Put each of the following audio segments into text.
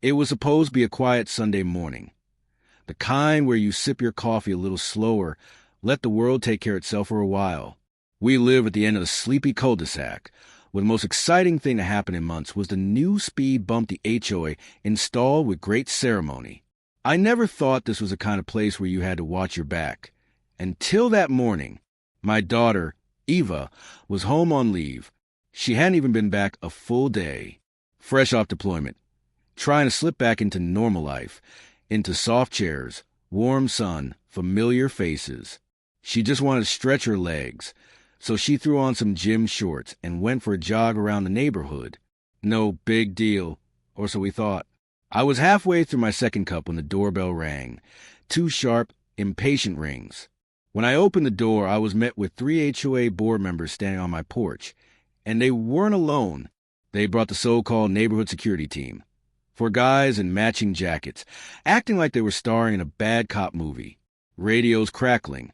It was supposed to be a quiet Sunday morning, the kind where you sip your coffee a little slower, let the world take care of itself for a while. We live at the end of the sleepy cul-de-sac, where the most exciting thing to happen in months was the new speed bump the HOA installed with great ceremony. I never thought this was the kind of place where you had to watch your back. Until that morning, my daughter, Eva, was home on leave. She hadn't even been back a full day, fresh off deployment, trying to slip back into normal life, into soft chairs, warm sun, familiar faces. She just wanted to stretch her legs, so she threw on some gym shorts and went for a jog around the neighborhood. No big deal, or so we thought. I was halfway through my second cup when the doorbell rang. 2 sharp, impatient rings. When I opened the door, I was met with 3 HOA board members standing on my porch, and they weren't alone. They brought the so-called neighborhood security team. 4 guys in matching jackets, acting like they were starring in a bad cop movie. Radios crackling,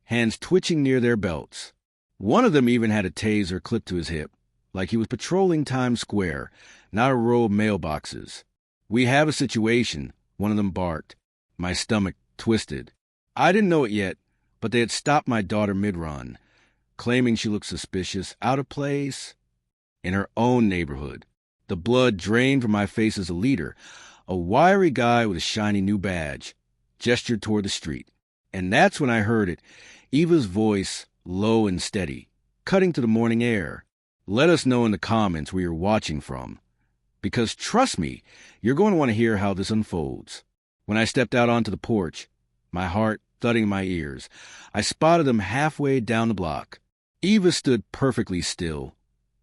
hands twitching near their belts. One of them even had a taser clipped to his hip, like he was patrolling Times Square, not a row of mailboxes. "We have a situation," one of them barked. My stomach twisted. I didn't know it yet, but they had stopped my daughter mid-run, claiming she looked suspicious, out of place, in her own neighborhood. The blood drained from my face as a leader. A wiry guy with a shiny new badge gestured toward the street. And that's when I heard it, Eva's voice, low and steady, cutting to the morning air. "Let us know in the comments where you're watching from. Because trust me, you're going to want to hear how this unfolds." When I stepped out onto the porch, my heart thudding in my ears, I spotted them halfway down the block. Eva stood perfectly still,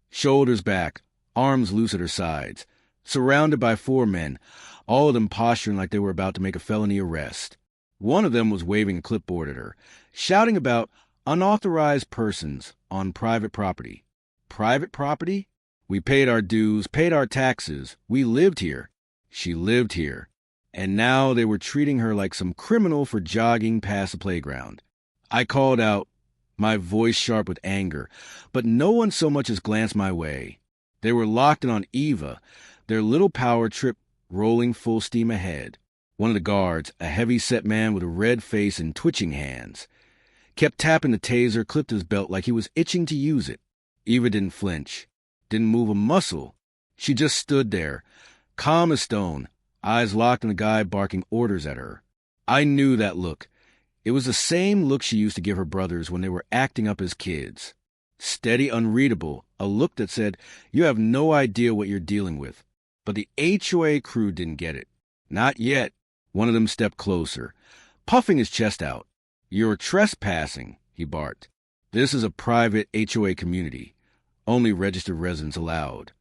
shoulders back, arms loose at her sides, surrounded by 4 men, all of them posturing like they were about to make a felony arrest. One of them was waving a clipboard at her, shouting about unauthorized persons on private property. Private property? We paid our dues, paid our taxes. We lived here. She lived here. And now they were treating her like some criminal for jogging past the playground. I called out, my voice sharp with anger, but no one so much as glanced my way. They were locked in on Eva, their little power trip rolling full steam ahead. One of the guards, a heavy-set man with a red face and twitching hands, kept tapping the taser clipped to his belt like he was itching to use it. Eva didn't flinch, didn't move a muscle. She just stood there, calm as stone, eyes locked on the guy barking orders at her. I knew that look. It was the same look she used to give her brothers when they were acting up as kids. Steady, unreadable, a look that said, "You have no idea what you're dealing with." But the HOA crew didn't get it. Not yet. One of them stepped closer, puffing his chest out. "You're trespassing," he barked. "This is a private HOA community. Only registered residents allowed."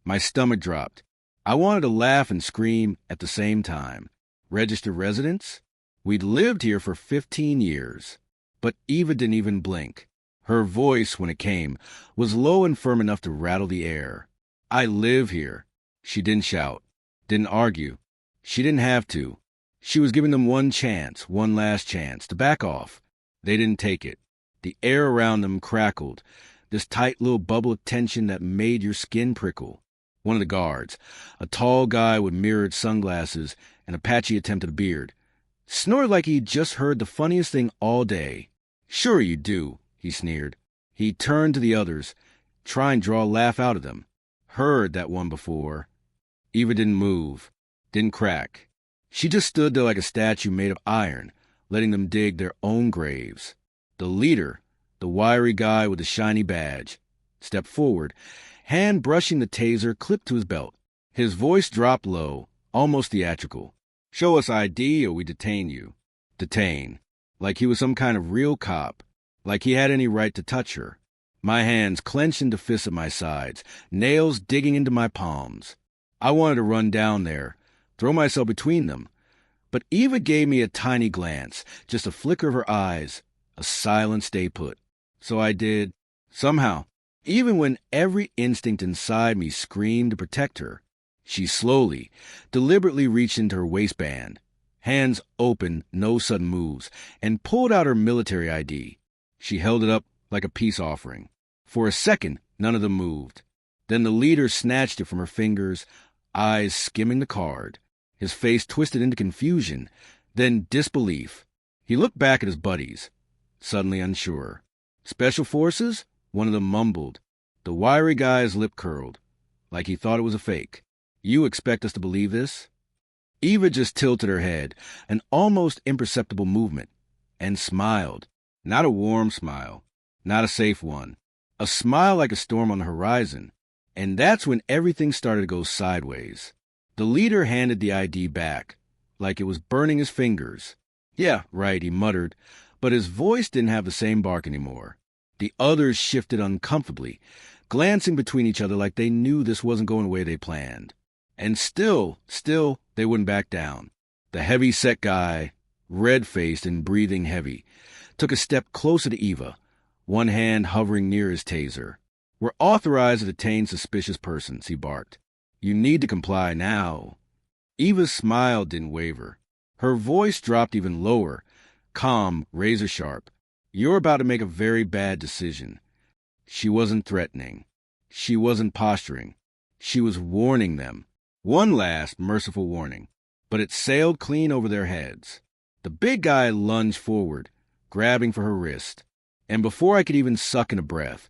My stomach dropped. I wanted to laugh and scream at the same time. Registered residents? We'd lived here for 15 years. But Eva didn't even blink. Her voice, when it came, was low and firm enough to rattle the air. "I live here." She didn't shout, didn't argue. She didn't have to. She was giving them one chance, one last chance, to back off. They didn't take it. The air around them crackled, this tight little bubble of tension that made your skin prickle. One of the guards, a tall guy with mirrored sunglasses and a patchy attempt at a beard, snored like he'd just heard the funniest thing all day. "Sure you do," he sneered. He turned to the others, trying to draw a laugh out of them. Heard that one before. Eva didn't move, didn't crack. She just stood there like a statue made of iron, letting them dig their own graves. The leader, the wiry guy with the shiny badge, stepped forward, hand brushing the taser clipped to his belt. His voice dropped low, almost theatrical. "Show us ID or we detain you." Detain. Like he was some kind of real cop. Like he had any right to touch her. My hands clenched into fists at my sides, nails digging into my palms. I wanted to run down there, throw myself between them. But Eva gave me a tiny glance, just a flicker of her eyes, a silent stay put. So I did. Somehow, even when every instinct inside me screamed to protect her, she slowly, deliberately reached into her waistband, hands open, no sudden moves, and pulled out her military ID. She held it up like a peace offering. For a second, none of them moved. Then the leader snatched it from her fingers, eyes skimming the card. His face twisted into confusion, then disbelief. He looked back at his buddies, suddenly unsure. Special Forces? One of them mumbled. The wiry guy's lip curled, like he thought it was a fake. You expect us to believe this? Eva just tilted her head, an almost imperceptible movement, and smiled. Not a warm smile, not a safe one. A smile like a storm on the horizon. And that's when everything started to go sideways. The leader handed the ID back, like it was burning his fingers. Yeah, right, he muttered, but his voice didn't have the same bark anymore. The others shifted uncomfortably, glancing between each other like they knew this wasn't going the way they planned. And still, they wouldn't back down. The heavy-set guy, red-faced and breathing heavy, took a step closer to Eva, one hand hovering near his taser. We're authorized to detain suspicious persons, he barked. You need to comply now. Eva's smile didn't waver. Her voice dropped even lower, calm, razor-sharp. You're about to make a very bad decision. She wasn't threatening. She wasn't posturing. She was warning them. One last, merciful warning. But it sailed clean over their heads. The big guy lunged forward, grabbing for her wrist. And before I could even suck in a breath,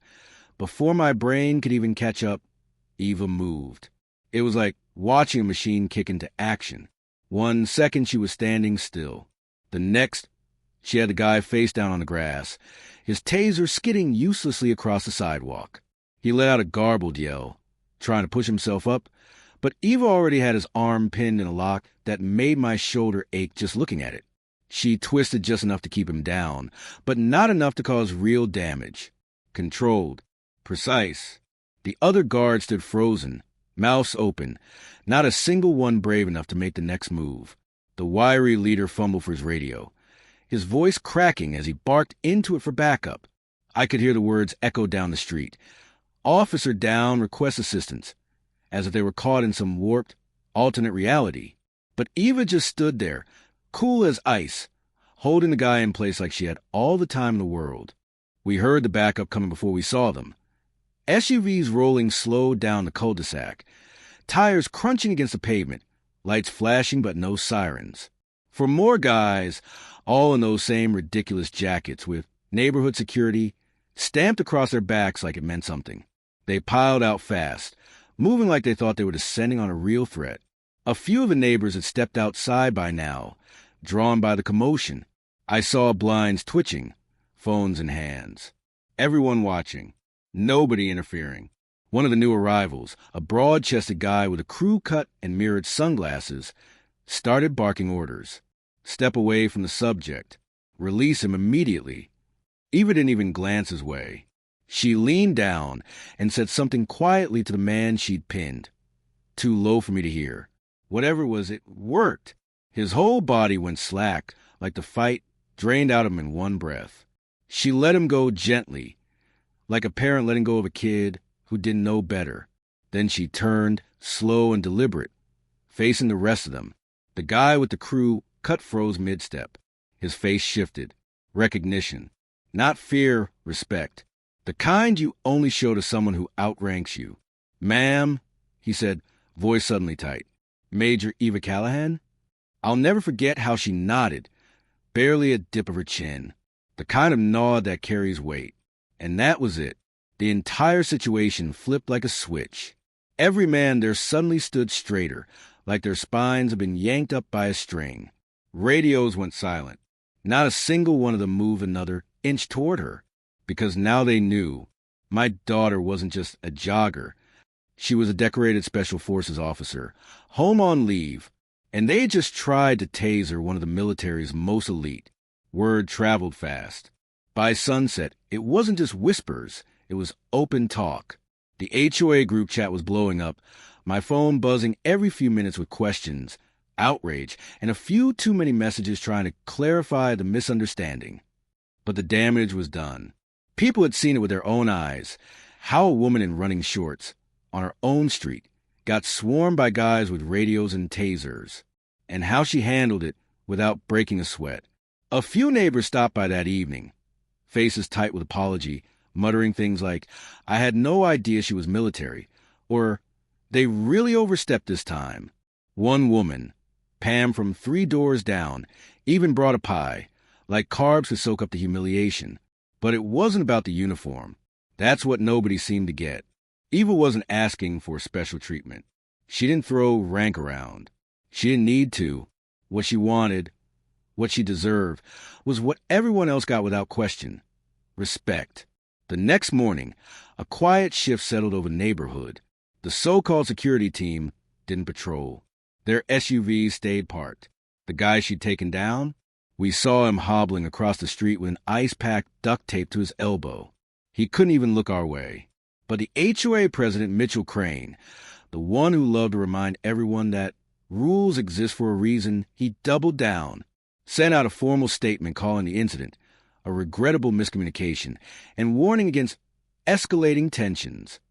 before my brain could even catch up, Eva moved. It was like watching a machine kick into action. 1 second she was standing still. The next, she had the guy face down on the grass, his taser skidding uselessly across the sidewalk. He let out a garbled yell, trying to push himself up, but Eva already had his arm pinned in a lock that made my shoulder ache just looking at it. She twisted just enough to keep him down, but not enough to cause real damage. Controlled. Precise. The other guard stood frozen, mouths open, not a single one brave enough to make the next move. The wiry leader fumbled for his radio, his voice cracking as he barked into it for backup. I could hear the words echo down the street. Officer down, request assistance, as if they were caught in some warped, alternate reality. But Eva just stood there, cool as ice, holding the guy in place like she had all the time in the world. We heard the backup coming before we saw them. SUVs rolling slow down the cul-de-sac, tires crunching against the pavement, lights flashing but no sirens. For more guys, all in those same ridiculous jackets with neighborhood security stamped across their backs like it meant something. They piled out fast, moving like they thought they were descending on a real threat. A few of the neighbors had stepped outside by now, drawn by the commotion. I saw blinds twitching, phones in hands. Everyone watching. Nobody interfering. One of the new arrivals, a broad-chested guy with a crew cut and mirrored sunglasses, started barking orders. Step away from the subject. Release him immediately. Eva didn't even glance his way. She leaned down and said something quietly to the man she'd pinned. Too low for me to hear. Whatever it was, it worked. His whole body went slack, like the fight drained out of him in one breath. She let him go gently, like a parent letting go of a kid who didn't know better. Then she turned, slow and deliberate, facing the rest of them. The guy with the crew cut froze mid-step. His face shifted. Recognition. Not fear, respect. The kind you only show to someone who outranks you. Ma'am, he said, voice suddenly tight. Major Eva Callahan? I'll never forget how she nodded, barely a dip of her chin. The kind of nod that carries weight. And that was it. The entire situation flipped like a switch. Every man there suddenly stood straighter, like their spines had been yanked up by a string. Radios went silent. Not a single one of them moved another inch toward her, because now they knew my daughter wasn't just a jogger. She was a decorated Special Forces officer, home on leave, and they had just tried to taser one of the military's most elite. Word traveled fast. By sunset, it wasn't just whispers, it was open talk. The HOA group chat was blowing up, my phone buzzing every few minutes with questions, outrage, and a few too many messages trying to clarify the misunderstanding. But the damage was done. People had seen it with their own eyes, how a woman in running shorts, on her own street, got swarmed by guys with radios and tasers, and how she handled it without breaking a sweat. A few neighbors stopped by that evening, faces tight with apology, muttering things like, I had no idea she was military, or, they really overstepped this time. One woman, Pam from 3 doors down even brought a pie, like carbs could soak up the humiliation. But it wasn't about the uniform. That's what nobody seemed to get. Eva wasn't asking for special treatment. She didn't throw rank around. She didn't need to. What she wanted, what she deserved, was what everyone else got without question: respect. The next morning, a quiet shift settled over the neighborhood. The so-called security team didn't patrol. Their SUVs stayed parked. The guy she'd taken down? We saw him hobbling across the street with an ice-pack duct taped to his elbow. He couldn't even look our way. But the HOA president, Mitchell Crane, the one who loved to remind everyone that rules exist for a reason, he doubled down, sent out a formal statement calling the incident a regrettable miscommunication and warning against escalating tensions.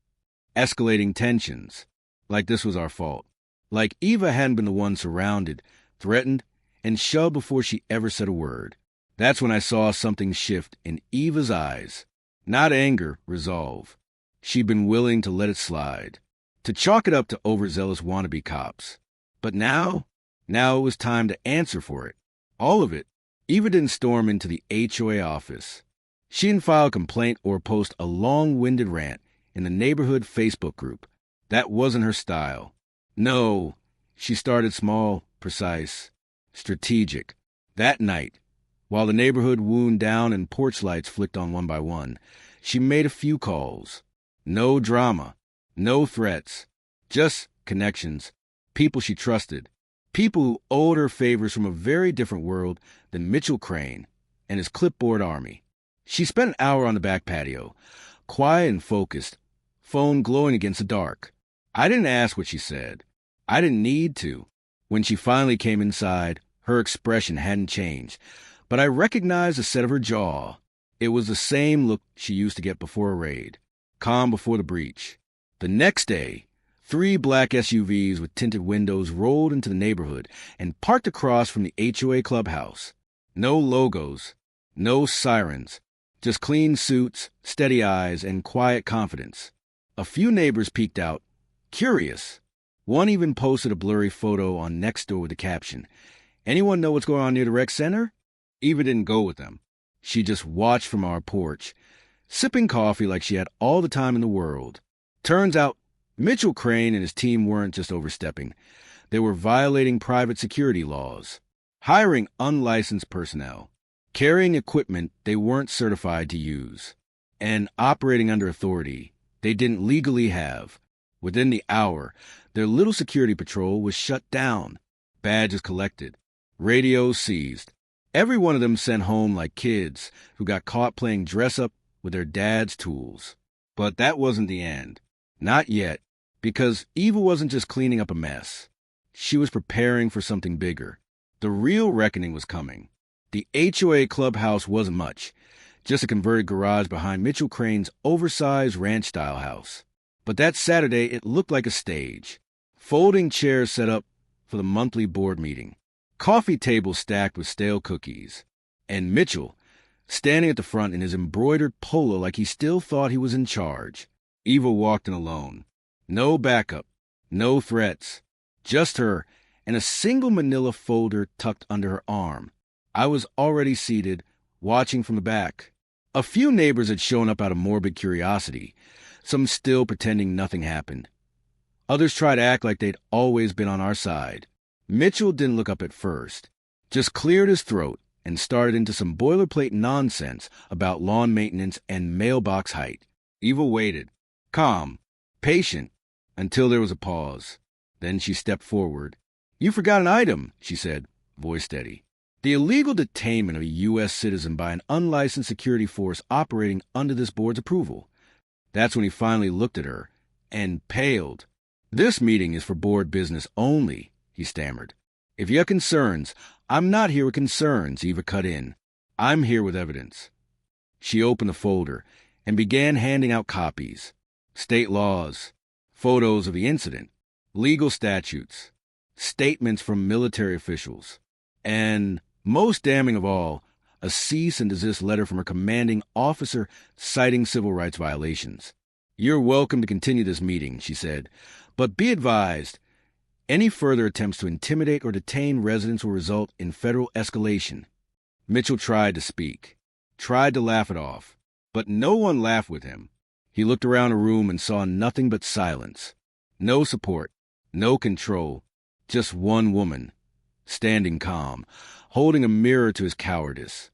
Escalating tensions. Like this was our fault. Like Eva hadn't been the one surrounded, threatened, and shoved before she ever said a word. That's when I saw something shift in Eva's eyes. Not anger, resolve. She'd been willing to let it slide, to chalk it up to overzealous wannabe cops. But now it was time to answer for it. All of it. Eva didn't storm into the HOA office. She didn't file a complaint or post a long-winded rant in the neighborhood Facebook group. That wasn't her style. No, she started small, precise, strategic. That night, while the neighborhood wound down and porch lights flicked on one by one, she made a few calls. No drama, no threats, just connections, people she trusted, people who owed her favors from a very different world than Mitchell Crane and his clipboard army. She spent an hour on the back patio, quiet and focused, phone glowing against the dark. I didn't ask what she said. I didn't need to. When she finally came inside, her expression hadn't changed, but I recognized the set of her jaw. It was the same look she used to get before a raid, calm before the breach. The next day, 3 black SUVs with tinted windows rolled into the neighborhood and parked across from the HOA clubhouse. No logos, no sirens, just clean suits, steady eyes, and quiet confidence. A few neighbors peeked out, curious. One even posted a blurry photo on Nextdoor with the caption, "Anyone know what's going on near the rec center?" Eva didn't go with them. She just watched from our porch, sipping coffee like she had all the time in the world. Turns out, Mitchell Crane and his team weren't just overstepping. They were violating private security laws, hiring unlicensed personnel, carrying equipment they weren't certified to use, and operating under authority they didn't legally have. Within the hour, their little security patrol was shut down, badges collected, radios seized. Every one of them sent home like kids who got caught playing dress-up with their dad's tools. But that wasn't the end. Not yet, because Eva wasn't just cleaning up a mess. She was preparing for something bigger. The real reckoning was coming. The HOA clubhouse wasn't much, just a converted garage behind Mitchell Crane's oversized ranch-style house. But that Saturday, it looked like a stage. Folding chairs set up for the monthly board meeting. Coffee tables stacked with stale cookies. And Mitchell, standing at the front in his embroidered polo like he still thought he was in charge. Eva walked in alone. No backup, no threats. Just her and a single manila folder tucked under her arm. I was already seated, watching from the back. A few neighbors had shown up out of morbid curiosity, some still pretending nothing happened. Others tried to act like they'd always been on our side. Mitchell didn't look up at first, just cleared his throat and started into some boilerplate nonsense about lawn maintenance and mailbox height. Eva waited, calm, patient, until there was a pause. Then she stepped forward. "You forgot an item," she said, voice steady. "The illegal detainment of a U.S. citizen by an unlicensed security force operating under this board's approval." That's when he finally looked at her and paled. "This meeting is for board business only," he stammered. "If you have concerns, I'm not here with concerns," Eva cut in. "I'm here with evidence." She opened the folder and began handing out copies. State laws, photos of the incident, legal statutes, statements from military officials, and, most damning of all, a cease and desist letter from her commanding officer citing civil rights violations. "You're welcome to continue this meeting," she said, "but be advised, Any further attempts to intimidate or detain residents will result in federal escalation. Mitchell tried to speak, tried to laugh it off, but no one laughed with him. He looked around the room and saw nothing but silence. No support, no control, just one woman, standing calm, holding a mirror to his cowardice.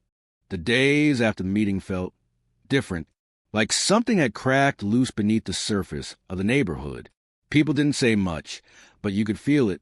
The days after the meeting felt different, like something had cracked loose beneath the surface of the neighborhood. People didn't say much, but you could feel it,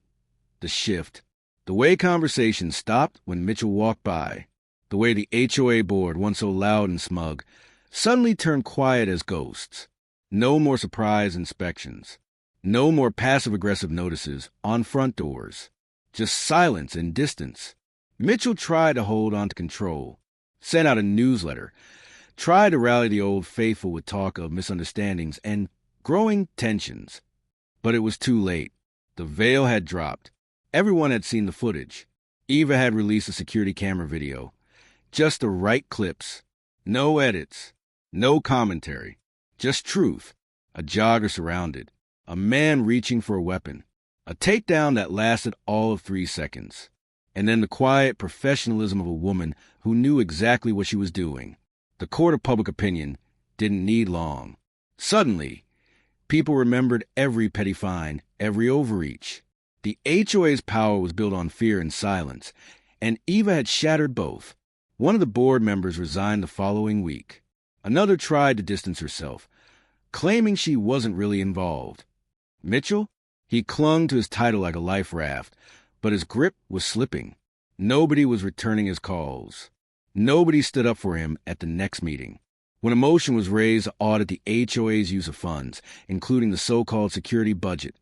the shift. The way conversation stopped when Mitchell walked by, the way the HOA board, once so loud and smug, suddenly turned quiet as ghosts. No more surprise inspections. No more passive-aggressive notices on front doors. Just silence and distance. Mitchell tried to hold on to control, sent out a newsletter, tried to rally the old faithful with talk of misunderstandings and growing tensions. But it was too late. The veil had dropped. Everyone had seen the footage. Eva had released a security camera video. Just the right clips. No edits. No commentary. Just truth. A jogger surrounded. A man reaching for a weapon. A takedown that lasted all of 3 seconds. And then the quiet professionalism of a woman who knew exactly what she was doing. The court of public opinion didn't need long. Suddenly, people remembered every petty fine, every overreach. The HOA's power was built on fear and silence, and Eva had shattered both. One of the board members resigned the following week. Another tried to distance herself, claiming she wasn't really involved. Mitchell? He clung to his title like a life raft, but his grip was slipping. Nobody was returning his calls. Nobody stood up for him at the next meeting. When a motion was raised to audit the HOA's use of funds, including the so-called security budget,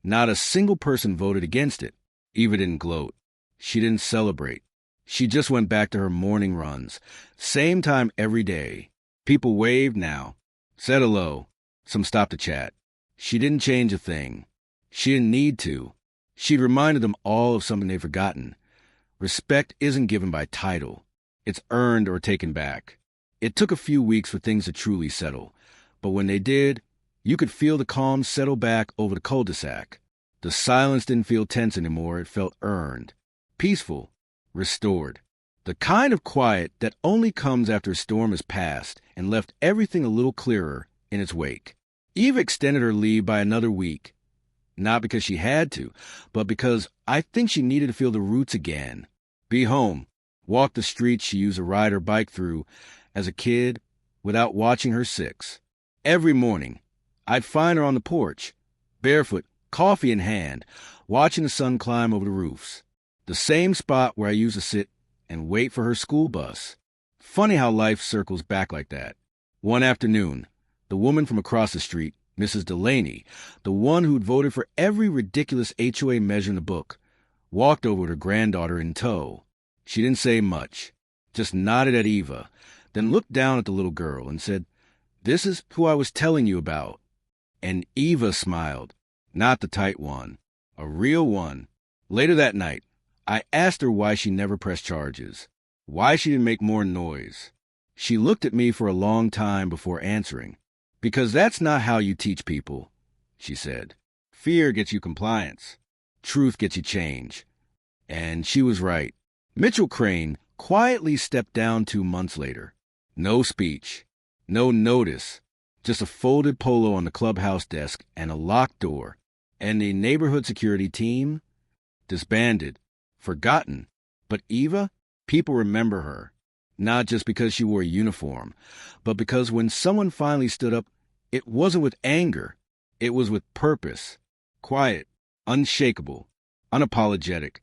not a single person voted against it. Eva didn't gloat. She didn't celebrate. She just went back to her morning runs. Same time every day. People waved now, said hello. Some stopped to chat. She didn't change a thing. She didn't need to. She'd reminded them all of something they'd forgotten. Respect isn't given by title. It's earned or taken back. It took a few weeks for things to truly settle, but when they did, you could feel the calm settle back over the cul-de-sac. The silence didn't feel tense anymore. It felt earned, peaceful, restored. The kind of quiet that only comes after a storm has passed and left everything a little clearer in its wake. Eve extended her leave by another week, not because she had to, but because I think she needed to feel the roots again. Be home, walk the streets she used to ride her bike through as a kid without watching her 6. Every morning, I'd find her on the porch, barefoot, coffee in hand, watching the sun climb over the roofs. The same spot where I used to sit and wait for her school bus. Funny how life circles back like that. One afternoon, the woman from across the street, Mrs. Delaney, the one who'd voted for every ridiculous HOA measure in the book, walked over with her granddaughter in tow. She didn't say much, just nodded at Eva, then looked down at the little girl and said, "This is who I was telling you about." And Eva smiled, not the tight one, a real one. Later that night, I asked her why she never pressed charges, why she didn't make more noise. She looked at me for a long time before answering. "Because that's not how you teach people," she said. "Fear gets you compliance. Truth gets you change." And she was right. Mitchell Crane quietly stepped down 2 months later. No speech, no notice, just a folded polo on the clubhouse desk and a locked door. And the neighborhood security team? Disbanded, forgotten. But Eva? People remember her. Not just because she wore a uniform, but because when someone finally stood up, it wasn't with anger. It was with purpose. Quiet, unshakable, unapologetic.